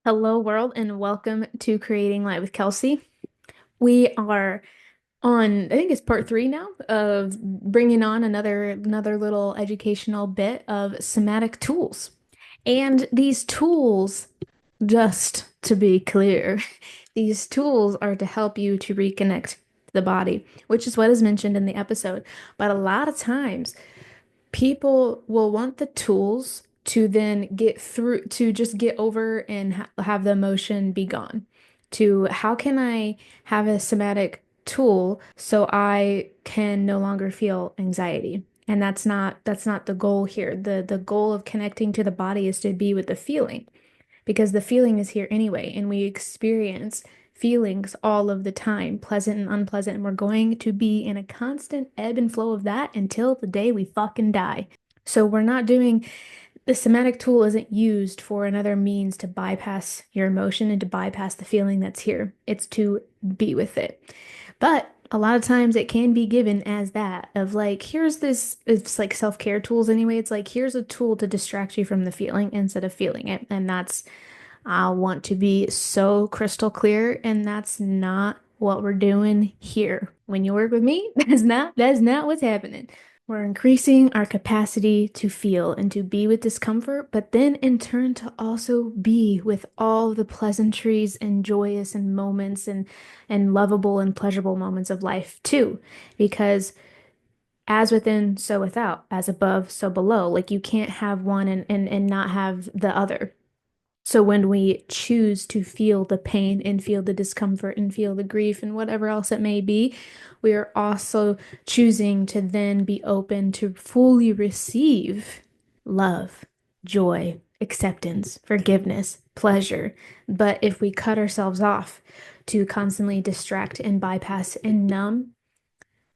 Hello, world, and welcome to Creating Light with Kelsey. We are on, I think it's part three now of bringing on another little educational bit of somatic tools. And these tools, just to be clear, these tools are to help you to reconnect to the body, which is what is mentioned in the episode. But a lot of times, people will want the tools to then get through to just get over and have the emotion be gone. To how can I have a somatic tool so I can no longer feel anxiety? And that's not the goal here. The goal of connecting to the body is to be with the feeling because the feeling is here anyway, and we experience feelings all of the time, pleasant and unpleasant, and we're going to be in a constant ebb and flow of that until the day we fucking die. So we're not doing the somatic tool isn't used for another means to bypass your emotion and to bypass the feeling that's here. It's to be with it. But a lot of times it can be given as that of like, here's this, it's like self-care tools anyway. It's like, here's a tool to distract you from the feeling instead of feeling it. And that's I want to be so crystal clear, and that's not what we're doing here. When you work with me, that's not what's happening. We're increasing our capacity to feel and to be with discomfort, but then in turn to also be with all the pleasantries and joyous and moments and lovable and pleasurable moments of life too. Because as within, so without, as above, so below. Like you can't have one and not have the other. So when we choose to feel the pain and feel the discomfort and feel the grief and whatever else it may be, we are also choosing to then be open to fully receive love, joy, acceptance, forgiveness, pleasure. But if we cut ourselves off to constantly distract and bypass and numb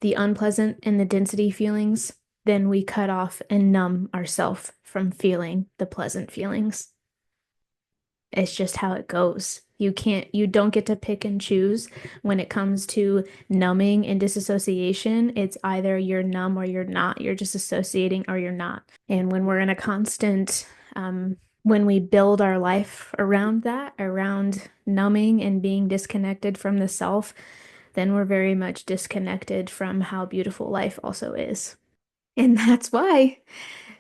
the unpleasant and the density feelings, then we cut off and numb ourselves from feeling the pleasant feelings. It's just how it goes. You don't get to pick and choose when it comes to numbing and disassociation. It's either you're numb or you're not. You're just associating or you're not. And when we're in a constant, when we build our life around that, around numbing and being disconnected from the self, then we're very much disconnected from how beautiful life also is. And that's why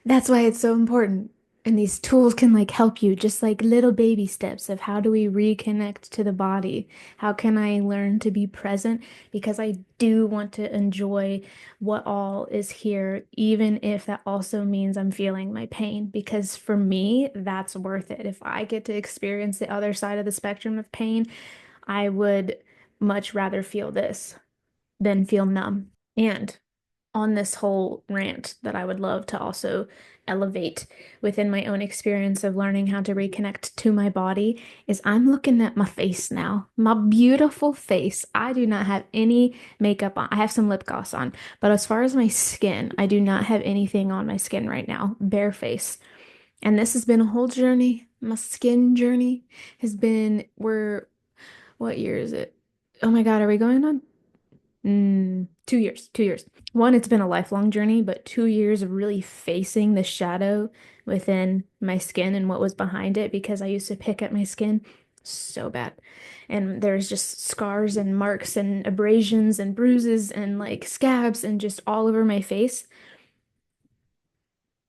it's so important. And these tools can like help you, just like little baby steps of how do we reconnect to the body? How can I learn to be present? Because I do want to enjoy what all is here, even if that also means I'm feeling my pain. Because for me, that's worth it. If I get to experience the other side of the spectrum of pain, I would much rather feel this than feel numb. And on this whole rant that I would love to also elevate within my own experience of learning how to reconnect to my body is I'm looking at my face now. My beautiful face. I do not have any makeup on. I have some lip gloss on, but as far as my skin, I do not have anything on my skin right now. Bare face. And this has been a whole journey. My skin journey has been, what year is it? Oh my God, are we going on 2 years, 2 years. One, it's been a lifelong journey, but 2 years of really facing the shadow within my skin and what was behind it because I used to pick at my skin so bad. And there's just scars and marks and abrasions and bruises and like scabs and just all over my face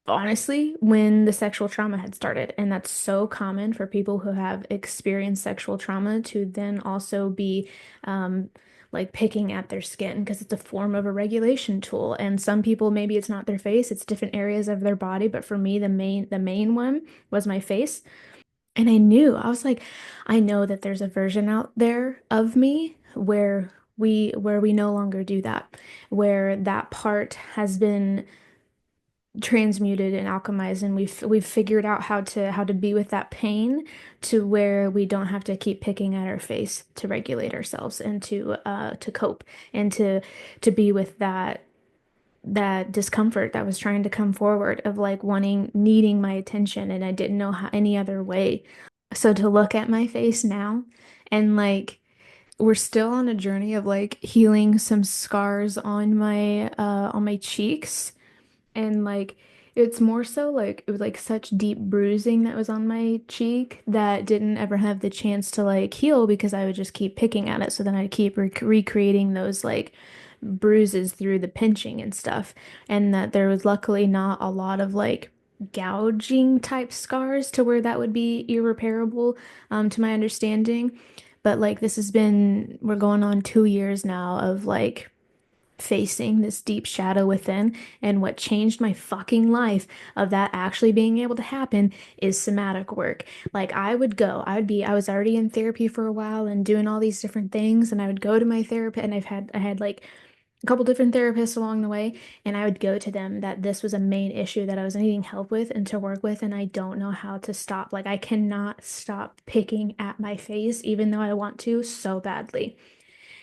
honestly, when the sexual trauma had started. And that's so common for people who have experienced sexual trauma to then also be um, like picking at their skin because it's a form of a regulation tool. And some people, maybe it's not their face, it's different areas of their body. But for me, the main one was my face. And I was like, I know that there's a version out there of me where we no longer do that, where that part has been transmuted and alchemized, and we've figured out how to be with that pain to where we don't have to keep picking at our face to regulate ourselves and to cope and to be with that discomfort that was trying to come forward of like needing my attention, and I didn't know how any other way. So to look at my face now and like we're still on a journey of like healing some scars on my cheeks and like It's more so like it was like such deep bruising that was on my cheek that didn't ever have the chance to like heal because I would just keep picking at it. So then I'd keep recreating those like bruises through the pinching and stuff. And that there was luckily not a lot of like gouging type scars to where that would be irreparable, to my understanding. But like this has been, we're going on 2 years now of like facing this deep shadow within. And what changed my fucking life of that actually being able to happen is somatic work. Like I was already in therapy for a while and doing all these different things. And I would go to my therapist and I had like a couple different therapists along the way. And I would go to them that this was a main issue that I was needing help with and to work with. And I don't know how to stop. Like I cannot stop picking at my face, even though I want to so badly.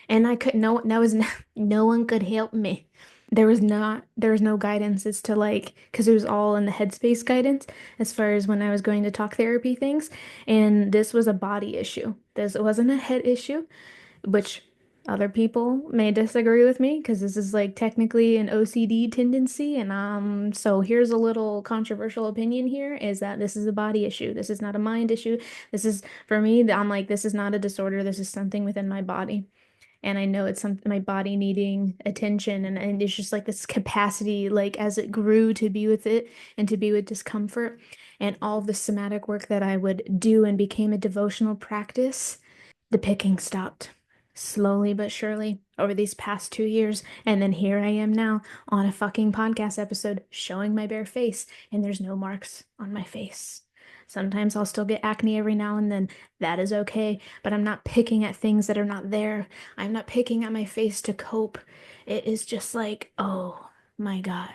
And I could no that was no, no one could help me. There was no guidance as to like because it was all in the headspace guidance as far as when I was going to talk therapy things. And this was a body issue. This wasn't a head issue, which other people may disagree with me because this is like technically an OCD tendency. And so here's a little controversial opinion here is that this is a body issue. This is not a mind issue. This is for me, I'm like, this is not a disorder. This is something within my body. And I know it's something my body needing attention and it's just like this capacity like as it grew to be with it and to be with discomfort and all the somatic work that I would do and became a devotional practice, the picking stopped slowly but surely over these past 2 years. And then here I am now on a fucking podcast episode showing my bare face, and there's no marks on my face. Sometimes I'll still get acne every now and then. That is okay, but I'm not picking at things that are not there. I'm not picking at my face to cope. It is just like, oh my God,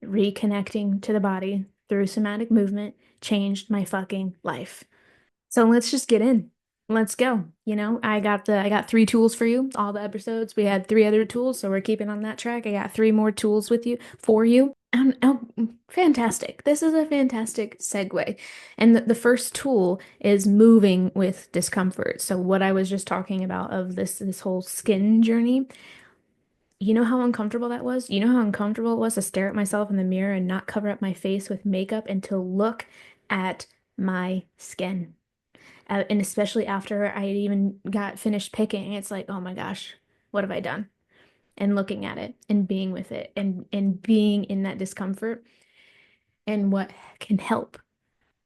reconnecting to the body through somatic movement changed my fucking life. So let's just get in. Let's go. I got three tools for you. All the episodes, we had three other tools, so we're keeping on that track. I got three more tools with you for you. Oh, fantastic. This is a fantastic segue. And the first tool is moving with discomfort. So what I was just talking about of this whole skin journey, you know how uncomfortable that was? You know how uncomfortable it was to stare at myself in the mirror and not cover up my face with makeup and to look at my skin. And especially after I even got finished picking, it's like, oh my gosh, what have I done? And looking at it and being with it and being in that discomfort and what can help.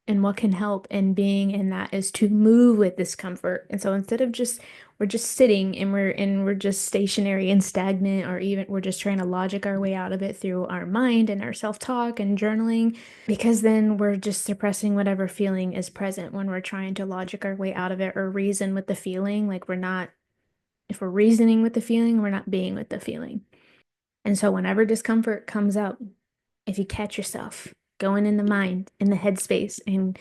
And what can help and being in that is to move with discomfort. And so instead of just we're just sitting and we're just stationary and stagnant, or even we're just trying to logic our way out of it through our mind and our self-talk and journaling, because then we're just suppressing whatever feeling is present when we're trying to logic our way out of it or reason with the feeling. Like we're not, if we're reasoning with the feeling, we're not being with the feeling. And so whenever discomfort comes up, if you catch yourself going in the mind, in the headspace, and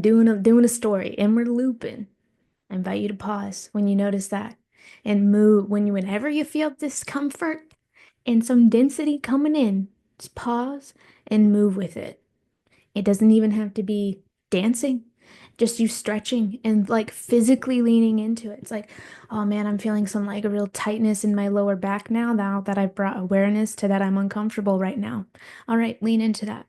doing a story, and we're looping, I invite you to pause when you notice that and move whenever you feel discomfort and some density coming in, just pause and move with it. It doesn't even have to be dancing, just you stretching and like physically leaning into it. It's like, oh man, I'm feeling some like a real tightness in my lower back now that I've brought awareness to that I'm uncomfortable right now. All right, lean into that.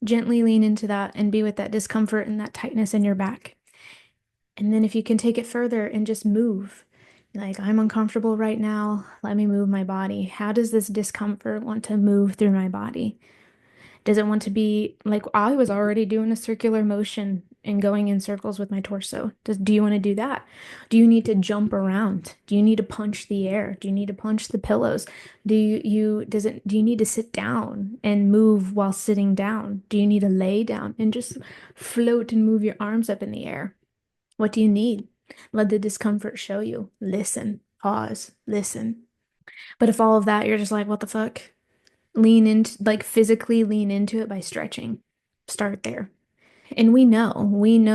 Gently lean into that and be with that discomfort and that tightness in your back. And then if you can take it further and just move. Like, I'm uncomfortable right now. Let me move my body. How does this discomfort want to move through my body? Does it want to be like I was already doing a circular motion and going in circles with my torso? Do you want to do that? Do you need to jump around? Do you need to punch the air? Do you need to punch the pillows? Do you need to sit down and move while sitting down? Do you need to lay down and just float and move your arms up in the air? What do you need? Let the discomfort show you. Listen, pause, listen. But if all of that, you're just like, what the fuck? Lean into, like physically lean into it by stretching. Start there. And we know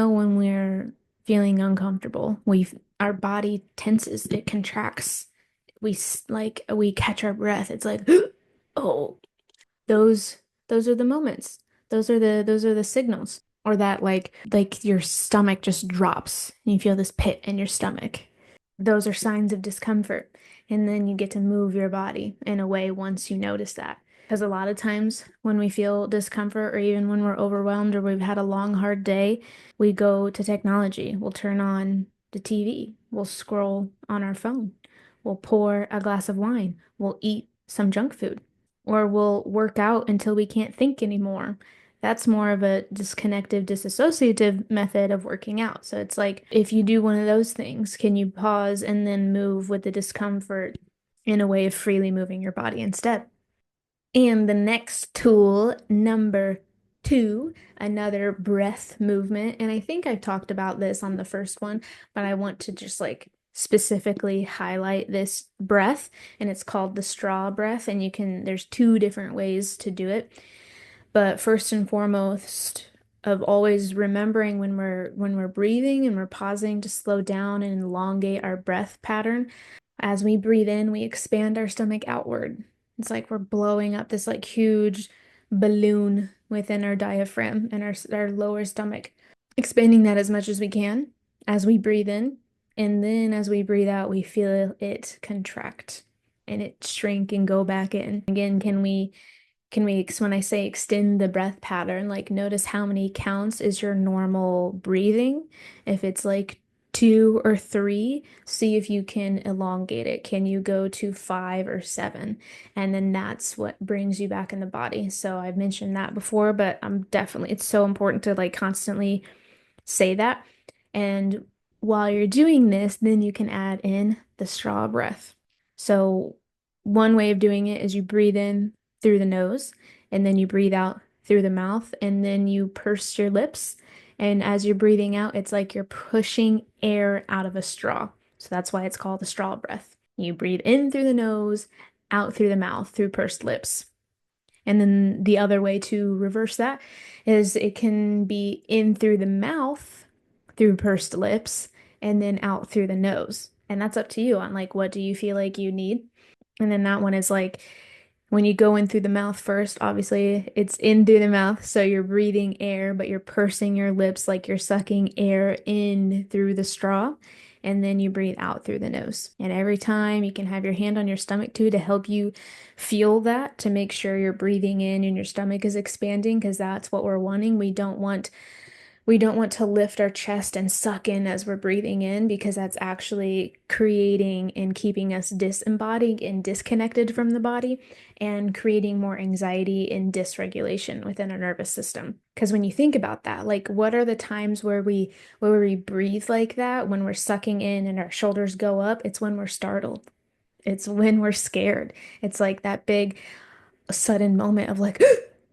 when we're feeling uncomfortable. Our body tenses, it contracts. We catch our breath. It's like, oh, those those are the moments. Those are the signals. Or that like your stomach just drops and you feel this pit in your stomach. Those are signs of discomfort. And then you get to move your body in a way once you notice that. Because a lot of times when we feel discomfort or even when we're overwhelmed or we've had a long, hard day, we go to technology. We'll turn on the TV. We'll scroll on our phone. We'll pour a glass of wine. We'll eat some junk food. Or we'll work out until we can't think anymore. That's more of a disconnective, disassociative method of working out. So it's like if you do one of those things, can you pause and then move with the discomfort in a way of freely moving your body instead? And the next tool, number two, another breath movement. And I think I've talked about this on the first one, but I want to just like specifically highlight this breath, and it's called the straw breath. And there's two different ways to do it. But first and foremost, of always remembering when we're breathing and we're pausing to slow down and elongate our breath pattern. As we breathe in, we expand our stomach outward. It's like we're blowing up this like huge balloon within our diaphragm and our lower stomach, expanding that as much as we can as we breathe in. And then as we breathe out, we feel it contract and it shrink and go back in. Again, when I say extend the breath pattern, like notice how many counts is your normal breathing. If it's like two or three, see if you can elongate it. Can you go to five or seven? And then that's what brings you back in the body. So I've mentioned that before, but it's so important to like constantly say that. And while you're doing this, then you can add in the straw breath. So one way of doing it is you breathe in through the nose and then you breathe out through the mouth and then you purse your lips. And as you're breathing out, it's like you're pushing air out of a straw. So that's why it's called the straw breath. You breathe in through the nose, out through the mouth, through pursed lips. And then the other way to reverse that is it can be in through the mouth, through pursed lips, and then out through the nose. And that's up to you on like what do you feel like you need. And then that one is like when you go in through the mouth first, obviously it's in through the mouth, so you're breathing air, but you're pursing your lips like you're sucking air in through the straw, and then you breathe out through the nose. And every time you can have your hand on your stomach too to help you feel that, to make sure you're breathing in and your stomach is expanding, because that's what we're wanting. We don't want to lift our chest and suck in as we're breathing in because that's actually creating and keeping us disembodied and disconnected from the body and creating more anxiety and dysregulation within our nervous system. Because when you think about that, like what are the times where we breathe like that, when we're sucking in and our shoulders go up? It's when we're startled. It's when we're scared. It's like that big sudden moment of like,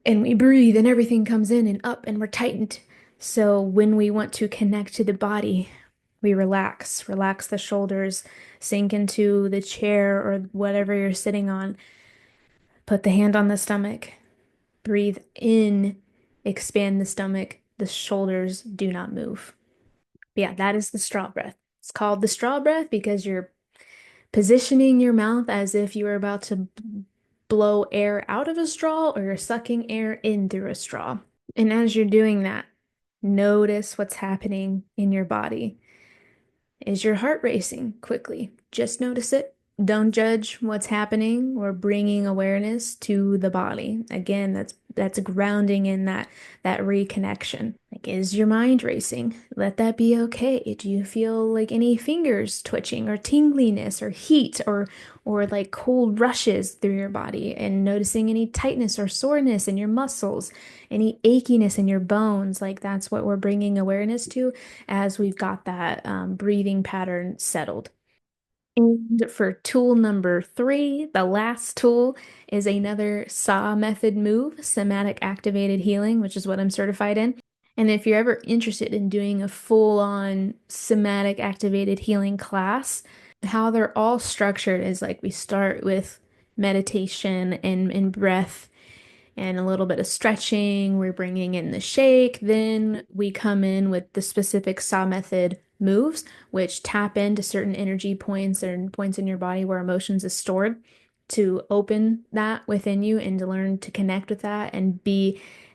and we breathe and everything comes in and up and we're tightened. So when we want to connect to the body, we relax the shoulders, sink into the chair or whatever you're sitting on, put the hand on the stomach, breathe in, expand the stomach, the shoulders do not move. But yeah, that is the straw breath. It's called the straw breath because you're positioning your mouth as if you were about to blow air out of a straw or you're sucking air in through a straw. And as you're doing that, notice what's happening in your body. Is your heart racing quickly? Just notice it. Don't judge what's happening. We're bringing awareness to the body. Again, that's grounding in that reconnection. Like, is your mind racing? Let that be okay. Do you feel like any fingers twitching or tingliness or heat or like cold rushes through your body and noticing any tightness or soreness in your muscles, any achiness in your bones? Like that's what we're bringing awareness to as we've got that breathing pattern settled. And for tool number three, the last tool is another SAW method move, somatic activated healing, which is what I'm certified in. And if you're ever interested in doing a full-on somatic activated healing class, how they're all structured is like we start with meditation and breath and a little bit of stretching. We're bringing in the shake. Then we come in with the specific SAW method moves, which tap into certain energy points and points in your body where emotions is stored to open that within you and to learn to connect with that and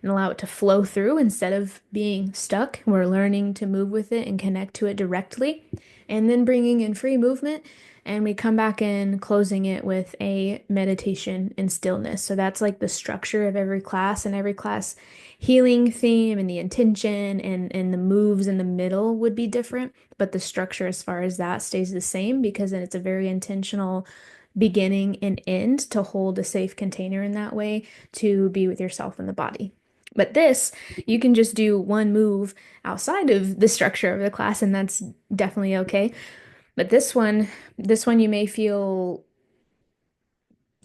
allow it to flow through instead of being stuck. We're learning to move with it and connect to it directly. And then bringing in free movement and we come back in, closing it with a meditation and stillness. So that's like the structure of every class, and every class healing theme and the intention and the moves in the middle would be different, but the structure as far as that stays the same because then it's a very intentional beginning and end to hold a safe container in that way to be with yourself and the body. But this, you can just do one move outside of the structure of the class, and that's definitely okay. But this one you may feel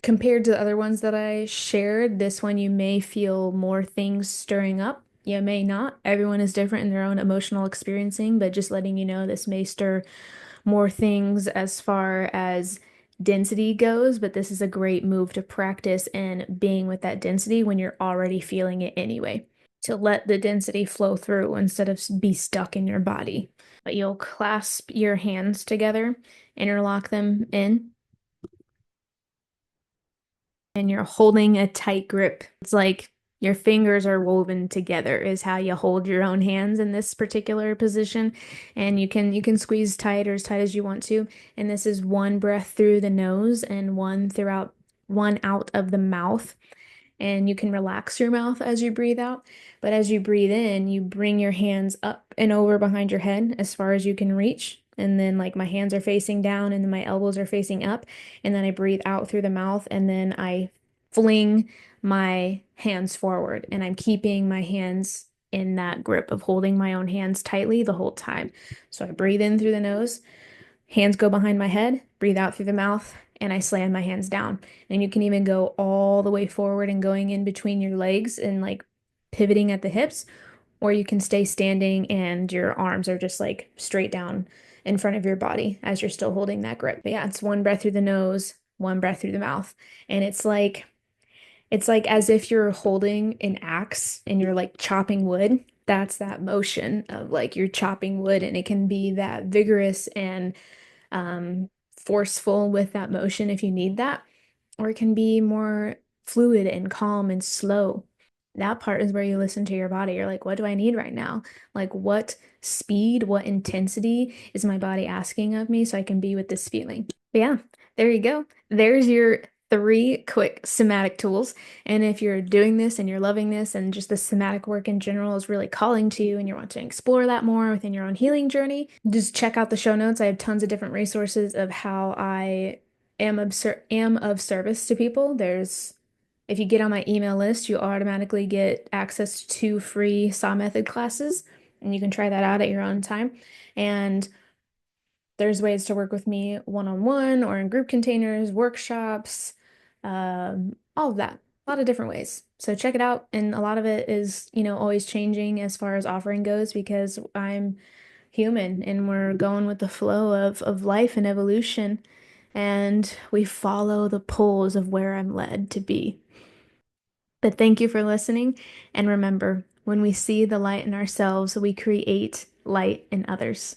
compared to the other ones that I shared, this one you may feel more things stirring up. You may not. Everyone is different in their own emotional experiencing, but just letting you know this may stir more things as far as density goes, but this is a great move to practice and being with that density when you're already feeling it anyway, to let the density flow through instead of be stuck in your body. But you'll clasp your hands together, interlock them in, and you're holding a tight grip. It's like your fingers are woven together is how you hold your own hands in this particular position. And you can squeeze tight or as tight as you want to. And this is one breath through the nose and one out of the mouth, and you can relax your mouth as you breathe out. But as you breathe in, you bring your hands up and over behind your head as far as you can reach. And then, like, my hands are facing down and then my elbows are facing up. And then I breathe out through the mouth and then I fling my hands forward. And I'm keeping my hands in that grip of holding my own hands tightly the whole time. So I breathe in through the nose. Hands go behind my head, breathe out through the mouth, and I slam my hands down. And you can even go all the way forward and going in between your legs and like pivoting at the hips, or you can stay standing and your arms are just like straight down in front of your body as you're still holding that grip. But yeah, it's one breath through the nose, one breath through the mouth. And it's like as if you're holding an axe and you're like chopping wood. That's that motion of like you're chopping wood, and it can be that vigorous and forceful with that motion if you need that, or it can be more fluid and calm and slow. That part is where you listen to your body. You're like, what do I need right now? Like, what speed, what intensity is my body asking of me so I can be with this feeling? But yeah, there you go. There's your three quick somatic tools. And if you're doing this and you're loving this and just the somatic work in general is really calling to you and you want to explore that more within your own healing journey, just check out the show notes. I have tons of different resources of how I am of service to people. If you get on my email list, you automatically get access to free SAW method classes, and you can try that out at your own time. And there's ways to work with me one-on-one or in group containers, workshops, all of that. A lot of different ways. So check it out. And a lot of it is, always changing as far as offering goes because I'm human and we're going with the flow of life and evolution. And we follow the pulls of where I'm led to be. But thank you for listening. And remember, when we see the light in ourselves, we create light in others.